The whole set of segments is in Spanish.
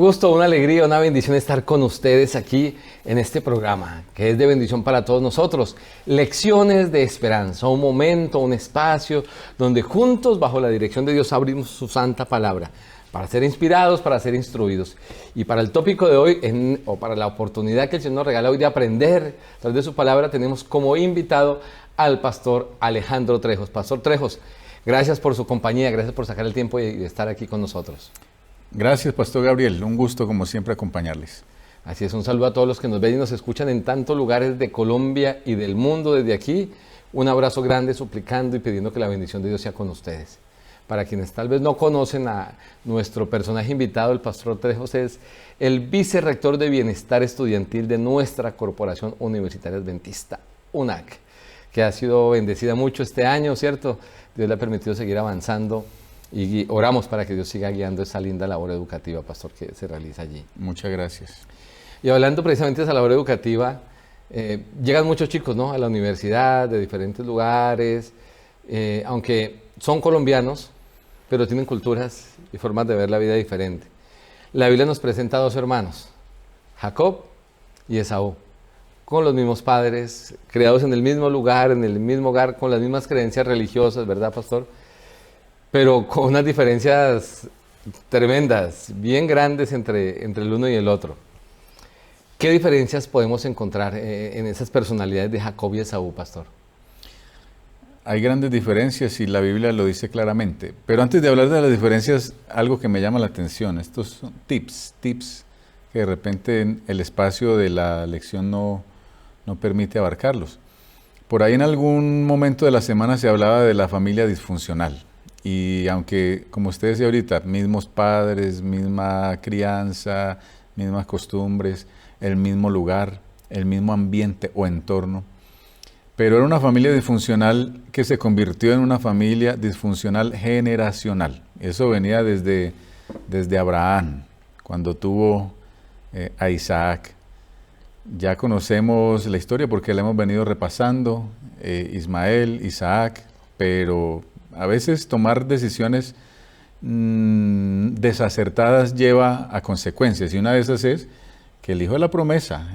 gusto, una alegría, una bendición estar con ustedes aquí en este programa, que es de bendición para todos nosotros. Lecciones de esperanza, un momento, un espacio donde juntos, bajo la dirección de Dios, abrimos su santa palabra para ser inspirados, para ser instruidos. Y para el tópico de hoy, o para la oportunidad que el Señor nos regala hoy de aprender a través de su palabra, tenemos como invitado al pastor Alejandro Trejos. Pastor Trejos, gracias por su compañía, gracias por sacar el tiempo y estar aquí con nosotros. Gracias, Pastor Gabriel. Un gusto, como siempre, acompañarles. Así es, un saludo a todos los que nos ven y nos escuchan en tantos lugares de Colombia y del mundo desde aquí. Un abrazo grande, suplicando y pidiendo que la bendición de Dios sea con ustedes. Para quienes tal vez no conocen a nuestro personaje invitado, el pastor Trejos es el vicerrector de Bienestar Estudiantil de nuestra Corporación Universitaria Adventista, UNAC, que ha sido bendecida mucho este año, ¿cierto? Dios le ha permitido seguir avanzando. Y oramos para que Dios siga guiando esa linda labor educativa, pastor, que se realiza allí. Muchas gracias. Y hablando precisamente de esa labor educativa, llegan muchos chicos, ¿no?, a la universidad de diferentes lugares, aunque son colombianos, pero tienen culturas y formas de ver la vida diferente. La Biblia nos presenta a dos hermanos, Jacob y Esaú, con los mismos padres, creados en el mismo lugar, en el mismo hogar, con las mismas creencias religiosas, ¿verdad, pastor? Pero con unas diferencias tremendas, bien grandes entre el uno y el otro. ¿Qué diferencias podemos encontrar en esas personalidades de Jacob y Esaú, pastor? Hay grandes diferencias y la Biblia lo dice claramente. Pero antes de hablar de las diferencias, algo que me llama la atención. Estos son tips que de repente el espacio de la lección no permite abarcarlos. Por ahí en algún momento de la semana se hablaba de la familia disfuncional. Y aunque, como usted decía ahorita, mismos padres, misma crianza, mismas costumbres, el mismo lugar, el mismo ambiente o entorno, pero era una familia disfuncional que se convirtió en una familia disfuncional generacional. Eso venía desde Abraham, cuando tuvo a Isaac. Ya conocemos la historia porque la hemos venido repasando, Ismael, Isaac, pero a veces tomar decisiones desacertadas lleva a consecuencias, y una de esas es que el hijo de la promesa,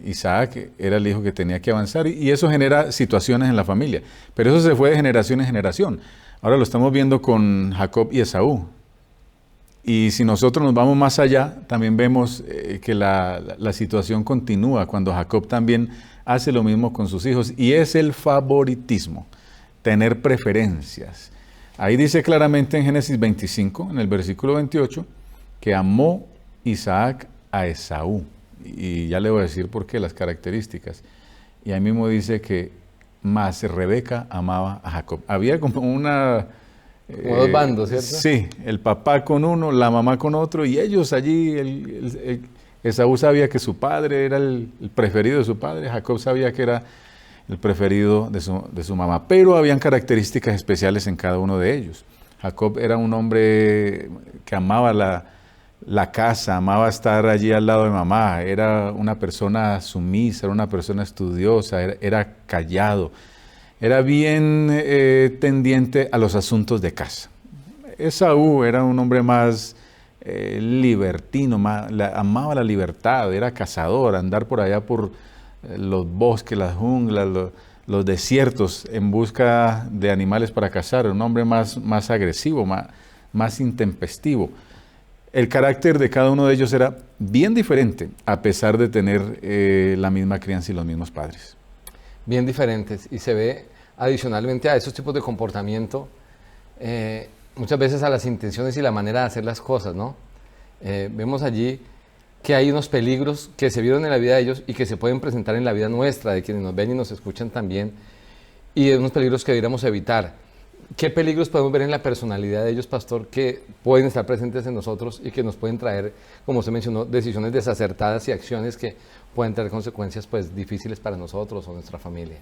Isaac, era el hijo que tenía que avanzar, y eso genera situaciones en la familia, pero eso se fue de generación en generación. Ahora lo estamos viendo con Jacob y Esaú, y si nosotros nos vamos más allá, también vemos que la situación continúa cuando Jacob también hace lo mismo con sus hijos, y es el favoritismo. Tener preferencias. Ahí dice claramente en Génesis 25, en el versículo 28, que amó Isaac a Esaú. Y ya le voy a decir por qué, las características. Y ahí mismo dice que más Rebeca amaba a Jacob. Había como una... como dos bandos, ¿cierto? Sí, el papá con uno, la mamá con otro, y ellos allí, Esaú sabía que su padre era el preferido de su padre, Jacob sabía que era el preferido de su mamá, pero habían características especiales en cada uno de ellos. Jacob era un hombre que amaba la casa, amaba estar allí al lado de mamá, era una persona sumisa, era una persona estudiosa, era callado, era bien tendiente a los asuntos de casa. Esaú era un hombre más libertino, amaba la libertad, era cazador, andar por allá por los bosques, las junglas, los desiertos en busca de animales para cazar, un hombre más agresivo, más intempestivo. El carácter de cada uno de ellos era bien diferente, a pesar de tener la misma crianza y los mismos padres. Bien diferentes, y se ve adicionalmente a esos tipos de comportamiento, muchas veces a las intenciones y la manera de hacer las cosas, ¿no? Vemos allí que hay unos peligros que se vieron en la vida de ellos y que se pueden presentar en la vida nuestra, de quienes nos ven y nos escuchan también, y unos peligros que deberíamos evitar. ¿Qué peligros podemos ver en la personalidad de ellos, pastor, que pueden estar presentes en nosotros y que nos pueden traer, como usted mencionó, decisiones desacertadas y acciones que pueden tener consecuencias pues difíciles para nosotros o nuestra familia?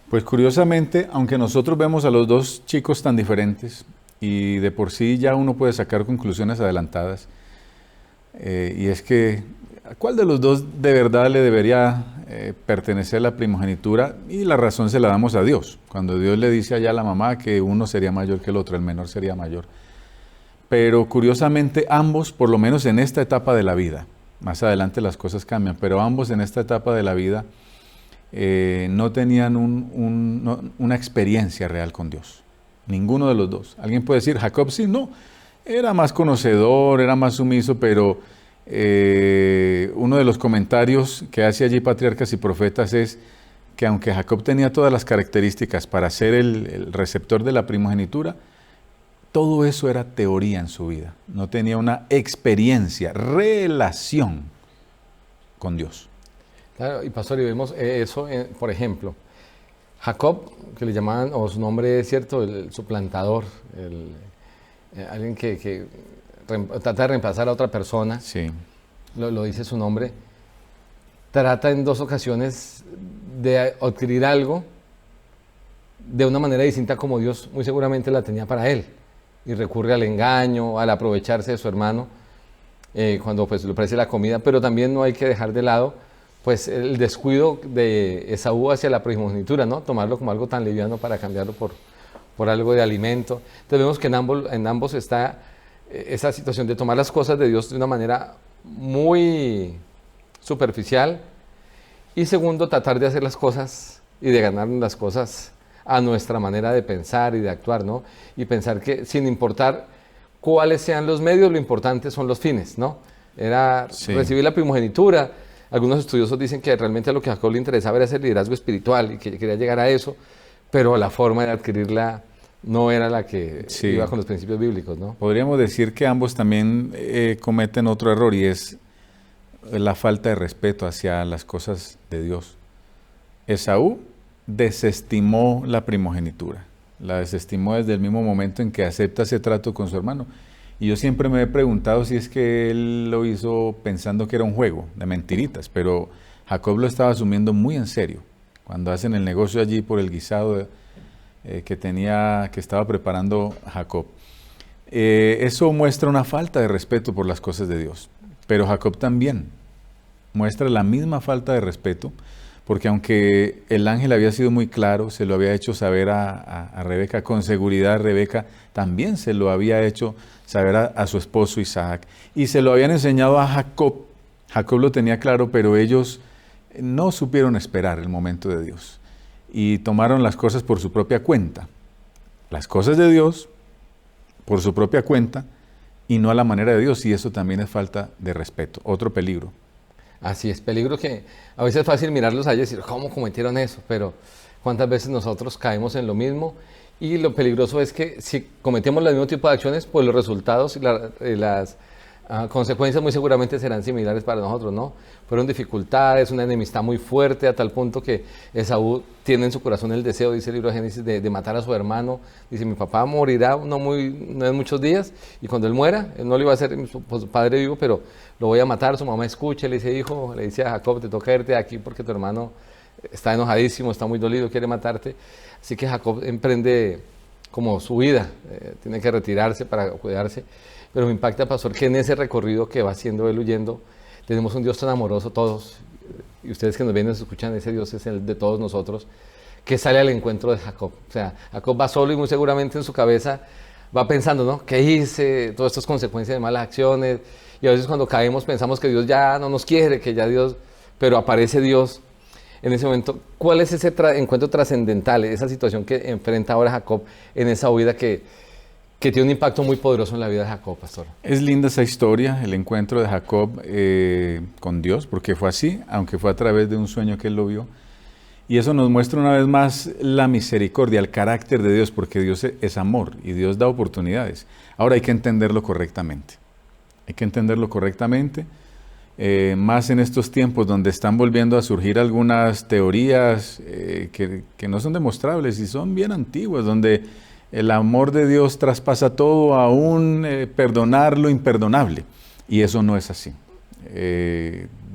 Pues curiosamente, aunque nosotros vemos a los dos chicos tan diferentes y de por sí ya uno puede sacar conclusiones adelantadas, y es que ¿a cuál de los dos de verdad le debería pertenecer la primogenitura? Y la razón se la damos a Dios. Cuando Dios le dice allá a la mamá que uno sería mayor que el otro, el menor sería mayor. pero curiosamente ambos, por lo menos en esta etapa de la vida, más adelante las cosas cambian, pero ambos en esta etapa de la vida no tenían una experiencia real con Dios. Ninguno de los dos. Alguien puede decir, Jacob sí, no, era más conocedor, era más sumiso, pero uno de los comentarios que hace allí Patriarcas y Profetas es que aunque Jacob tenía todas las características para ser el receptor de la primogenitura, todo eso era teoría en su vida. No tenía una experiencia, relación con Dios. Claro, y pastor, y vemos eso, por ejemplo, Jacob, que le llamaban, o su nombre es cierto, el suplantador, alguien que trata de reemplazar a otra persona, Sí. lo dice su nombre, trata en 2 ocasiones de adquirir algo de una manera distinta como Dios muy seguramente la tenía para él, y recurre al engaño, al aprovecharse de su hermano, cuando pues le ofrece la comida, pero también no hay que dejar de lado pues el descuido de Esaú hacia la primogenitura, ¿no? Tomarlo como algo tan liviano para cambiarlo por algo de alimento. Entonces vemos que en ambos está esa situación de tomar las cosas de Dios de una manera muy superficial, y segundo, tratar de hacer las cosas y de ganar las cosas a nuestra manera de pensar y de actuar, ¿no? Y pensar que sin importar cuáles sean los medios, lo importante son los fines, ¿no? Era recibir la primogenitura. Algunos estudiosos dicen que realmente a lo que a Jacob le interesaba era ese liderazgo espiritual y que quería llegar a eso, pero la forma de adquirirla no era la que iba con los principios bíblicos, ¿no? Podríamos decir que ambos también cometen otro error, y es la falta de respeto hacia las cosas de Dios. Esaú desestimó la primogenitura, la desestimó desde el mismo momento en que acepta ese trato con su hermano. Y yo siempre me he preguntado si es que él lo hizo pensando que era un juego de mentiritas, pero Jacob lo estaba asumiendo muy en serio. Cuando hacen el negocio allí por el guisado que estaba preparando Jacob. Eso muestra una falta de respeto por las cosas de Dios. Pero Jacob también muestra la misma falta de respeto, porque aunque el ángel había sido muy claro, se lo había hecho saber a Rebeca, con seguridad Rebeca también se lo había hecho saber a su esposo Isaac, y se lo habían enseñado a Jacob. Jacob lo tenía claro, pero ellos no supieron esperar el momento de Dios y tomaron las cosas por su propia cuenta. Las cosas de Dios por su propia cuenta y no a la manera de Dios, y eso también es falta de respeto, otro peligro. Así es, peligro que a veces es fácil mirarlos a ellos y decir, ¿cómo cometieron eso? Pero ¿cuántas veces nosotros caemos en lo mismo? Y lo peligroso es que si cometemos el mismo tipo de acciones, pues los resultados y las consecuencias muy seguramente serán similares para nosotros, ¿no? Fueron dificultades, una enemistad muy fuerte, a tal punto que Esaú tiene en su corazón el deseo, dice el libro de Génesis, de matar a su hermano. Dice, mi papá morirá no en muchos días, y cuando él muera, él no le iba a hacer su padre vivo, pero lo voy a matar. Su mamá escucha, le dice, hijo, le dice a Jacob, te toca irte de aquí porque tu hermano está enojadísimo, está muy dolido, quiere matarte. Así que Jacob emprende como su vida, tiene que retirarse para cuidarse. Pero me impacta, pastor, que en ese recorrido que va haciendo él huyendo, tenemos un Dios tan amoroso todos, y ustedes que nos ven y nos escuchan, ese Dios es el de todos nosotros, que sale al encuentro de Jacob. O sea, Jacob va solo y muy seguramente en su cabeza va pensando, ¿no? ¿Qué hice? Todas estas consecuencias de malas acciones. Y a veces cuando caemos pensamos que Dios ya no nos quiere, que ya Dios... Pero aparece Dios en ese momento. ¿Cuál es ese encuentro trascendental, esa situación que enfrenta ahora Jacob en esa huida que tiene un impacto muy poderoso en la vida de Jacob, pastor? Es linda esa historia, el encuentro de Jacob con Dios, porque fue así, aunque fue a través de un sueño que él lo vio. Y eso nos muestra una vez más la misericordia, el carácter de Dios, porque Dios es amor y Dios da oportunidades. Ahora hay que entenderlo correctamente. Hay que entenderlo correctamente, más en estos tiempos donde están volviendo a surgir algunas teorías que no son demostrables y son bien antiguas, donde el amor de Dios traspasa todo, aún perdonar lo imperdonable. Y eso no es así.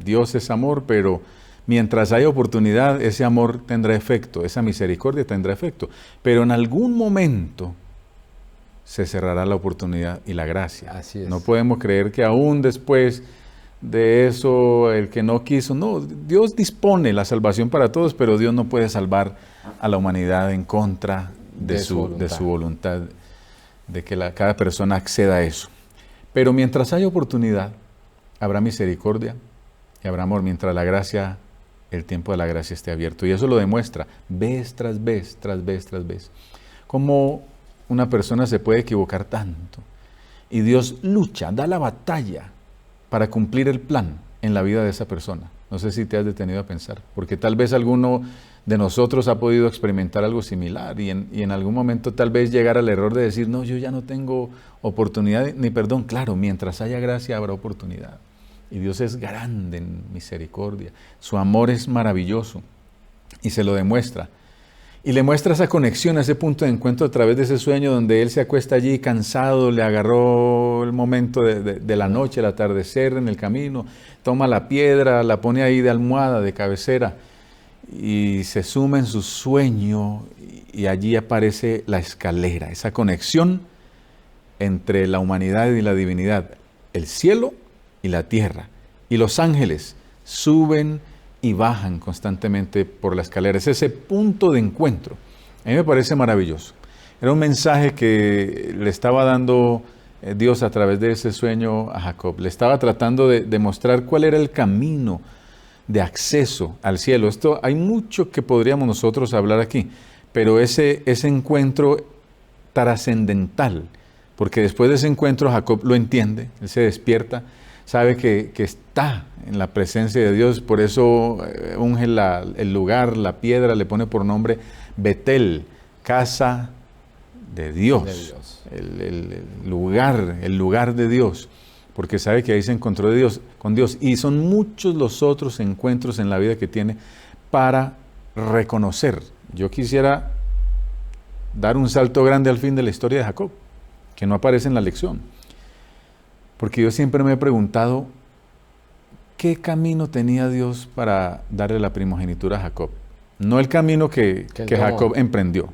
Dios es amor, pero mientras haya oportunidad, ese amor tendrá efecto, esa misericordia tendrá efecto. Pero en algún momento se cerrará la oportunidad y la gracia. Así es. No podemos creer que aún después de eso, el que no quiso, no, Dios dispone la salvación para todos, pero Dios no puede salvar a la humanidad en contra de su voluntad. de que cada persona acceda a eso. Pero mientras haya oportunidad, habrá misericordia y habrá amor, mientras la gracia, el tiempo de la gracia esté abierto. Y eso lo demuestra vez tras vez, tras vez, tras vez. Cómo una persona se puede equivocar tanto. Y Dios lucha, da la batalla para cumplir el plan en la vida de esa persona. No sé si te has detenido a pensar, porque tal vez alguno de nosotros ha podido experimentar algo similar y en algún momento tal vez llegar al error de decir, no, yo ya no tengo oportunidad ni perdón. Claro, mientras haya gracia habrá oportunidad. Y Dios es grande en misericordia. Su amor es maravilloso y se lo demuestra. Y le muestra esa conexión, ese punto de encuentro a través de ese sueño donde él se acuesta allí cansado, le agarró el momento de la noche, el atardecer en el camino, toma la piedra, la pone ahí de almohada, de cabecera, y se suma en su sueño y allí aparece la escalera, esa conexión entre la humanidad y la divinidad, el cielo y la tierra. Y los ángeles suben y bajan constantemente por la escalera. Es ese punto de encuentro. A mí me parece maravilloso. Era un mensaje que le estaba dando Dios a través de ese sueño a Jacob. Le estaba tratando de mostrar cuál era el camino de acceso al cielo. Esto hay mucho que podríamos nosotros hablar aquí, pero ese encuentro trascendental, porque después de ese encuentro Jacob lo entiende, él se despierta, sabe que está en la presencia de Dios, por eso unge el lugar, la piedra, le pone por nombre Betel, casa de Dios, el lugar de Dios, porque sabe que ahí se encontró con Dios. Y son muchos los otros encuentros en la vida que tiene para reconocer. Yo quisiera dar un salto grande al fin de la historia de Jacob, que no aparece en la lección. Porque yo siempre me he preguntado, ¿qué camino tenía Dios para darle la primogenitura a Jacob? No el camino que Jacob emprendió,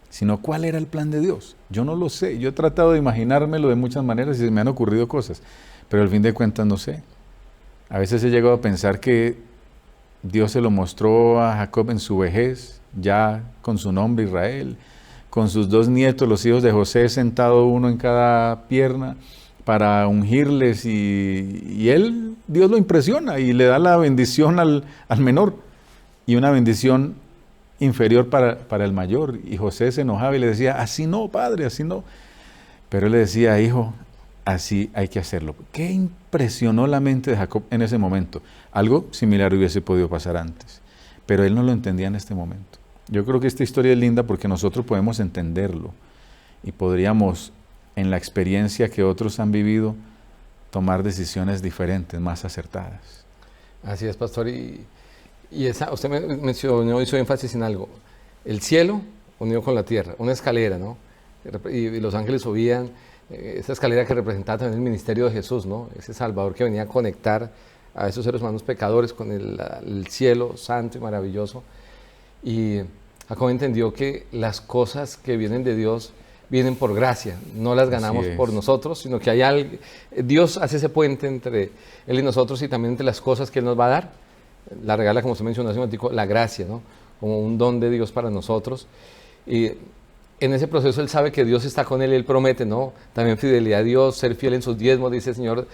sino cuál era el plan de Dios. Yo no lo sé, yo he tratado de imaginármelo de muchas maneras y se me han ocurrido cosas, pero al fin de cuentas no sé. A veces he llegado a pensar que Dios se lo mostró a Jacob en su vejez, ya con su nombre Israel, con sus 2 nietos, los hijos de José, sentado uno en cada pierna, para ungirles y él, Dios lo impresiona y le da la bendición al menor y una bendición inferior para el mayor. Y José se enojaba y le decía, así no, padre, así no. Pero él le decía, hijo, así hay que hacerlo. ¿Qué impresionó la mente de Jacob en ese momento? Algo similar hubiese podido pasar antes, pero él no lo entendía en este momento. Yo creo que esta historia es linda porque nosotros podemos entenderlo y podríamos, en la experiencia que otros han vivido, tomar decisiones diferentes, más acertadas. Así es, pastor. Y usted mencionó, hizo énfasis en algo. El cielo unido con la tierra, una escalera, ¿no? Y los ángeles subían, esa escalera que representaba también el ministerio de Jesús, ¿no? Ese Salvador que venía a conectar a esos seres humanos pecadores con el cielo santo y maravilloso. Y Jacob entendió que las cosas que vienen de Dios vienen por gracia, no las ganamos por nosotros, sino que hay Dios hace ese puente entre Él y nosotros y también entre las cosas que Él nos va a dar. La regala, como usted mencionó hace un momento, la gracia, ¿no? Como un don de Dios para nosotros. Y en ese proceso Él sabe que Dios está con Él y Él promete, ¿no? También fidelidad a Dios, ser fiel en sus diezmos, dice el Señor.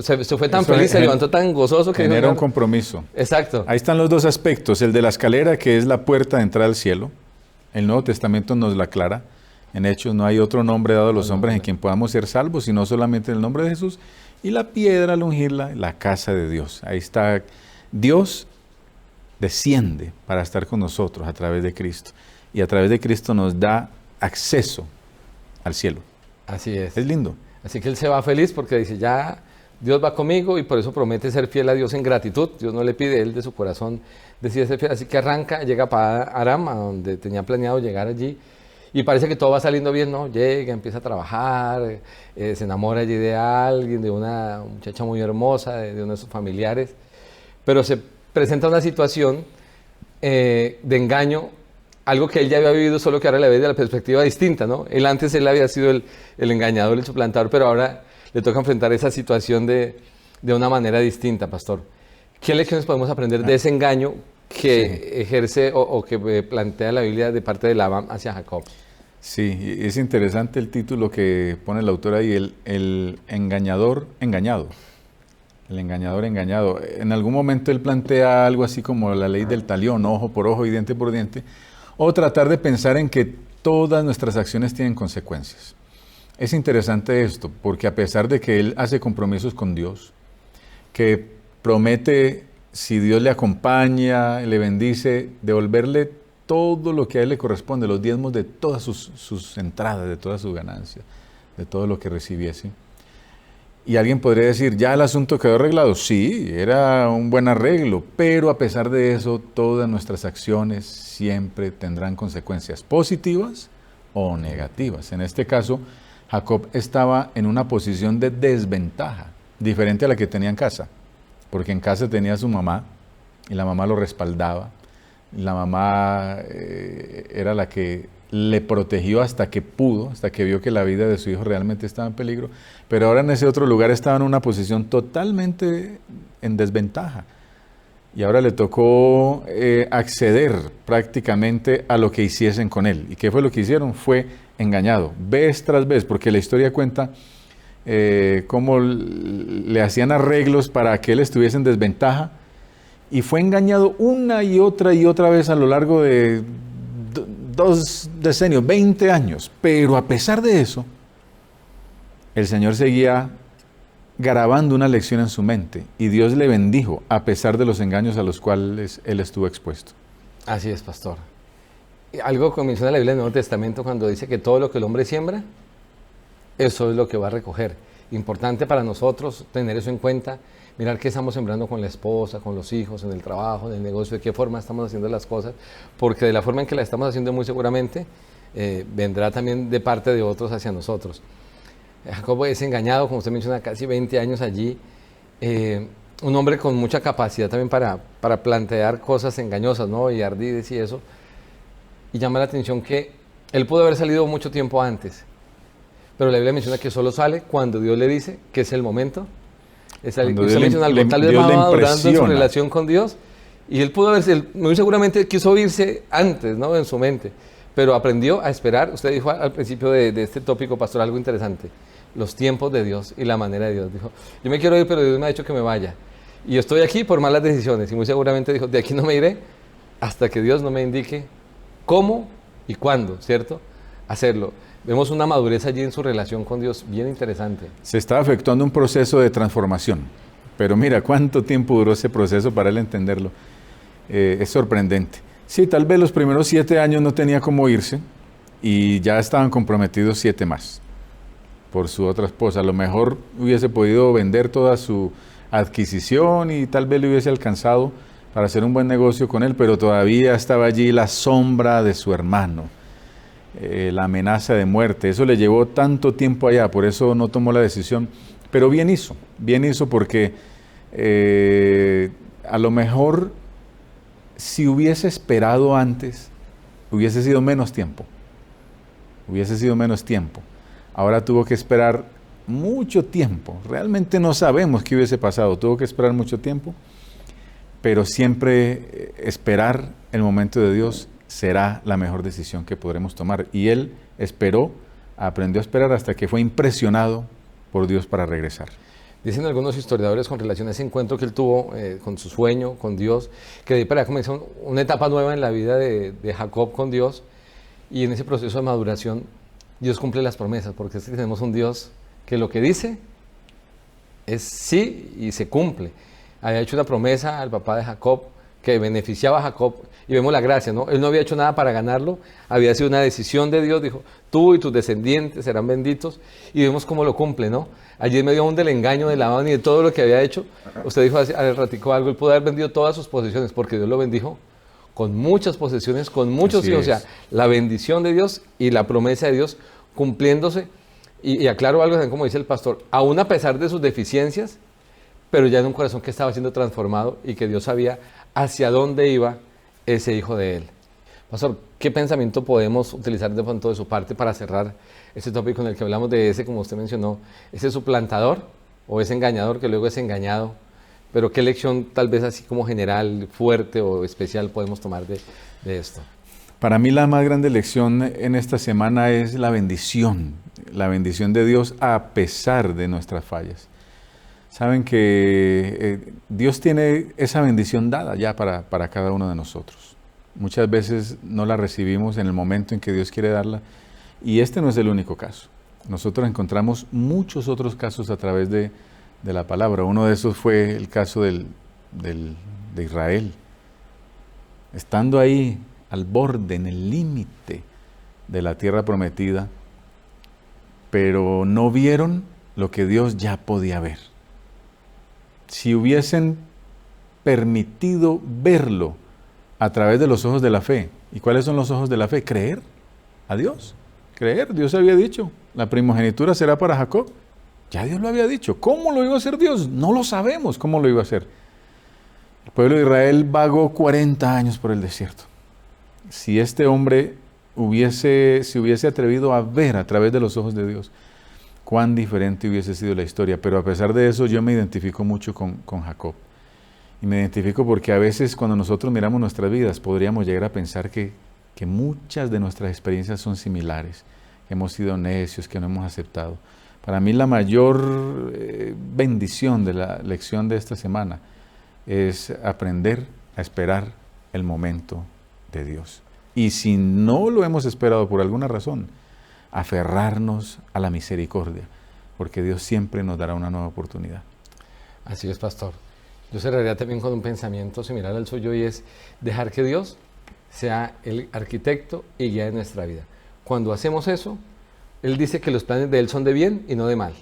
Se fue tan feliz, se levantó tan gozoso que genera un compromiso. Exacto. Ahí están los 2 aspectos, el de la escalera, que es la puerta de entrada al cielo. El Nuevo Testamento nos la aclara. En Hechos no hay otro nombre dado a los hombres en quien podamos ser salvos, sino solamente en el nombre de Jesús. Y la piedra, al ungirla, la casa de Dios. Ahí está. Dios desciende para estar con nosotros a través de Cristo. Y a través de Cristo nos da acceso al cielo. Así es. Es lindo. Así que Él se va feliz porque dice, ya Dios va conmigo y por eso promete ser fiel a Dios en gratitud. Dios no le pide, Él de su corazón decide ser fiel. Así que arranca, llega para Aram, a donde tenía planeado llegar allí. Y parece que todo va saliendo bien, ¿no? Llega, empieza a trabajar, se enamora allí de alguien, de una muchacha muy hermosa, de uno de sus familiares. Pero se presenta una situación de engaño, algo que él ya había vivido, solo que ahora le ve de la perspectiva distinta, ¿no? Él había sido el engañador, el suplantador, pero ahora le toca enfrentar esa situación de una manera distinta, pastor. ¿Qué lecciones podemos aprender de ese engaño que ejerce o que plantea la Biblia de parte de Labán hacia Jacob? Sí, y es interesante el título que pone el autor ahí, el engañador engañado. El engañador engañado. En algún momento él plantea algo así como la ley del talión, ojo por ojo y diente por diente, o tratar de pensar en que todas nuestras acciones tienen consecuencias. Es interesante esto, porque a pesar de que él hace compromisos con Dios, que promete, si Dios le acompaña, le bendice, devolverle todo lo que a él le corresponde, los diezmos de todas sus entradas, de todas sus ganancias, de todo lo que recibiese. Y alguien podría decir, ¿ya el asunto quedó arreglado? Sí, era un buen arreglo, pero a pesar de eso, todas nuestras acciones siempre tendrán consecuencias positivas o negativas. En este caso, Jacob estaba en una posición de desventaja, diferente a la que tenía en casa, porque en casa tenía a su mamá, y la mamá lo respaldaba, la mamá era la que le protegió hasta que pudo, hasta que vio que la vida de su hijo realmente estaba en peligro, pero ahora en ese otro lugar estaba en una posición totalmente en desventaja. Y ahora le tocó acceder prácticamente a lo que hiciesen con él. ¿Y qué fue lo que hicieron? Fue engañado, vez tras vez, porque la historia cuenta cómo le hacían arreglos para que él estuviese en desventaja, y fue engañado una y otra vez a lo largo de 2 decenios, 20 años. Pero a pesar de eso, el Señor seguía grabando una lección en su mente, y Dios le bendijo a pesar de los engaños a los cuales él estuvo expuesto. Así es, pastor. Algo que menciona la Biblia en el Nuevo Testamento cuando dice que todo lo que el hombre siembra, eso es lo que va a recoger. Importante para nosotros tener eso en cuenta, mirar qué estamos sembrando con la esposa, con los hijos, en el trabajo, en el negocio, de qué forma estamos haciendo las cosas, porque de la forma en que la estamos haciendo muy seguramente vendrá también de parte de otros hacia nosotros. Jacob es engañado, como usted menciona, casi 20 años allí, un hombre con mucha capacidad también para plantear cosas engañosas, ¿no? Y ardides y eso, y llama la atención que él pudo haber salido mucho tiempo antes, pero la Biblia menciona que solo sale cuando Dios le dice que es el momento. Usted menciona algo, tal vez va madurando en su relación con Dios, y él pudo haberse, muy seguramente quiso irse antes, ¿no? En su mente, pero aprendió a esperar. Usted dijo al principio de este tópico, pastor, algo interesante: los tiempos de Dios y la manera de Dios. Dijo, yo me quiero ir, pero Dios me ha dicho que me vaya, y estoy aquí por malas decisiones, y muy seguramente dijo, de aquí no me iré hasta que Dios no me indique cómo y cuándo, ¿cierto? Hacerlo. Vemos una madurez allí en su relación con Dios bien interesante. Se estaba efectuando un proceso de transformación, pero mira cuánto tiempo duró ese proceso para él entenderlo. Es sorprendente. Sí, tal vez los primeros 7 años no tenía cómo irse, y ya estaban comprometidos 7 más por su otra esposa. A lo mejor hubiese podido vender toda su adquisición y tal vez le hubiese alcanzado para hacer un buen negocio con él, pero todavía estaba allí la sombra de su hermano. La amenaza de muerte. Eso le llevó tanto tiempo allá, por eso no tomó la decisión, pero bien hizo porque a lo mejor si hubiese esperado antes, hubiese sido menos tiempo, ahora tuvo que esperar mucho tiempo. Realmente no sabemos qué hubiese pasado, tuvo que esperar mucho tiempo, pero siempre esperar el momento de Dios será la mejor decisión que podremos tomar. Y él aprendió a esperar hasta que fue impresionado por Dios para regresar. Dicen algunos historiadores con relación a ese encuentro que él tuvo con su sueño, con Dios, que de ahí para allá comenzó una etapa nueva en la vida de Jacob con Dios, y en ese proceso de maduración Dios cumple las promesas, porque es que tenemos un Dios que lo que dice es sí y se cumple. Había hecho una promesa al papá de Jacob que beneficiaba a Jacob, y vemos la gracia, ¿no? Él no había hecho nada para ganarlo, había sido una decisión de Dios, dijo, tú y tus descendientes serán benditos, y vemos cómo lo cumple, ¿no? Allí en medio aún del engaño de Labán y de todo lo que había hecho, usted dijo hace ratico algo, él pudo haber vendido todas sus posesiones, porque Dios lo bendijo con muchas posesiones, con muchos hijos, o sea, la bendición de Dios y la promesa de Dios cumpliéndose, y aclaro algo, como dice el pastor, aún a pesar de sus deficiencias, pero ya en un corazón que estaba siendo transformado y que Dios sabía hacia dónde iba ese hijo de él. Pastor, ¿qué pensamiento podemos utilizar de pronto de su parte para cerrar este tópico en el que hablamos de ese, como usted mencionó, ese suplantador o ese engañador que luego es engañado? Pero ¿qué lección tal vez así como general, fuerte o especial podemos tomar de esto? Para mí la más grande lección en esta semana es la bendición de Dios a pesar de nuestras fallas. Saben que Dios tiene esa bendición dada ya para cada uno de nosotros. Muchas veces no la recibimos en el momento en que Dios quiere darla, y este no es el único caso. Nosotros encontramos muchos otros casos a través de la palabra. Uno de esos fue el caso de Israel. Estando ahí al borde, en el límite de la tierra prometida, pero no vieron lo que Dios ya podía ver. Si hubiesen permitido verlo a través de los ojos de la fe. ¿Y cuáles son los ojos de la fe? Creer a Dios. Creer, Dios había dicho, la primogenitura será para Jacob. Ya Dios lo había dicho. ¿Cómo lo iba a hacer Dios? No lo sabemos cómo lo iba a hacer. El pueblo de Israel vagó 40 años por el desierto. Si este hombre se hubiese atrevido a ver a través de los ojos de Dios, cuán diferente hubiese sido la historia. Pero a pesar de eso, yo me identifico mucho con Jacob. Y me identifico porque a veces cuando nosotros miramos nuestras vidas, podríamos llegar a pensar que muchas de nuestras experiencias son similares, que hemos sido necios, que no hemos aceptado. Para mí la mayor bendición de la lección de esta semana es aprender a esperar el momento de Dios. Y si no lo hemos esperado por alguna razón, aferrarnos a la misericordia, porque Dios siempre nos dará una nueva oportunidad. Así es, pastor. Yo cerraría también con un pensamiento similar al suyo, y es dejar que Dios sea el arquitecto y guía de nuestra vida. Cuando hacemos eso, Él dice que los planes de Él son de bien y no de mal,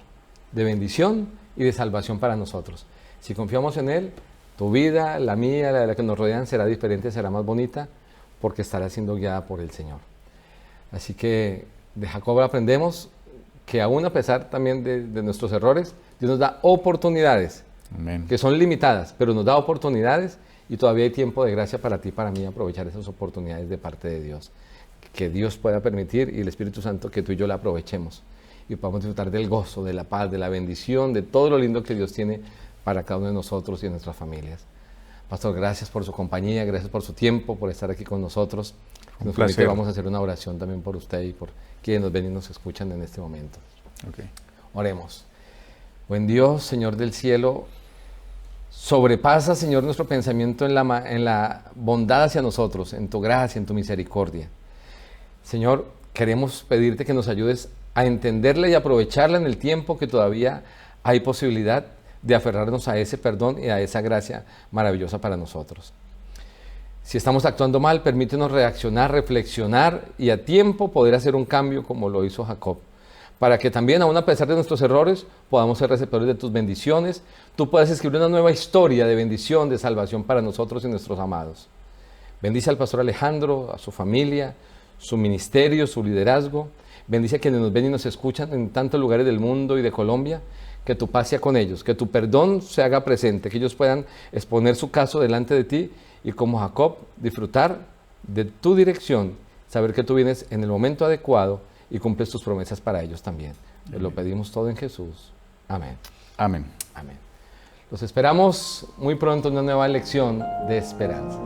de bendición y de salvación para nosotros. Si confiamos en Él, tu vida, la mía, la de la que nos rodean, será diferente, será más bonita, porque estará siendo guiada por el Señor. Así que de Jacob aprendemos que aún a pesar también de nuestros errores, Dios nos da oportunidades. Amén. Que son limitadas, pero nos da oportunidades, y todavía hay tiempo de gracia para ti y para mí aprovechar esas oportunidades de parte de Dios. Que Dios pueda permitir, y el Espíritu Santo, que tú y yo la aprovechemos y podamos disfrutar del gozo, de la paz, de la bendición, de todo lo lindo que Dios tiene para cada uno de nosotros y de nuestras familias. Pastor, gracias por su compañía, gracias por su tiempo, por estar aquí con nosotros. Nos permite, vamos a hacer una oración también por usted y por quienes nos ven y nos escuchan en este momento. Okay. Oremos. Buen Dios, Señor del cielo, sobrepasa, Señor, nuestro pensamiento en la bondad hacia nosotros, en tu gracia, en tu misericordia. Señor, queremos pedirte que nos ayudes a entenderla y aprovecharla en el tiempo que todavía hay posibilidad de aferrarnos a ese perdón y a esa gracia maravillosa para nosotros. Si estamos actuando mal, permítenos reaccionar, reflexionar y a tiempo poder hacer un cambio como lo hizo Jacob, para que también, aun a pesar de nuestros errores, podamos ser receptores de tus bendiciones. Tú puedas escribir una nueva historia de bendición, de salvación para nosotros y nuestros amados. Bendice al pastor Alejandro, a su familia, su ministerio, su liderazgo. Bendice a quienes nos ven y nos escuchan en tantos lugares del mundo y de Colombia. Que tu paz sea con ellos, que tu perdón se haga presente, que ellos puedan exponer su caso delante de ti y, como Jacob, disfrutar de tu dirección, saber que tú vienes en el momento adecuado y cumples tus promesas para ellos también. Lo pedimos todo en Jesús. Amén. Amén. Amén. Los esperamos muy pronto en una nueva lección de esperanza.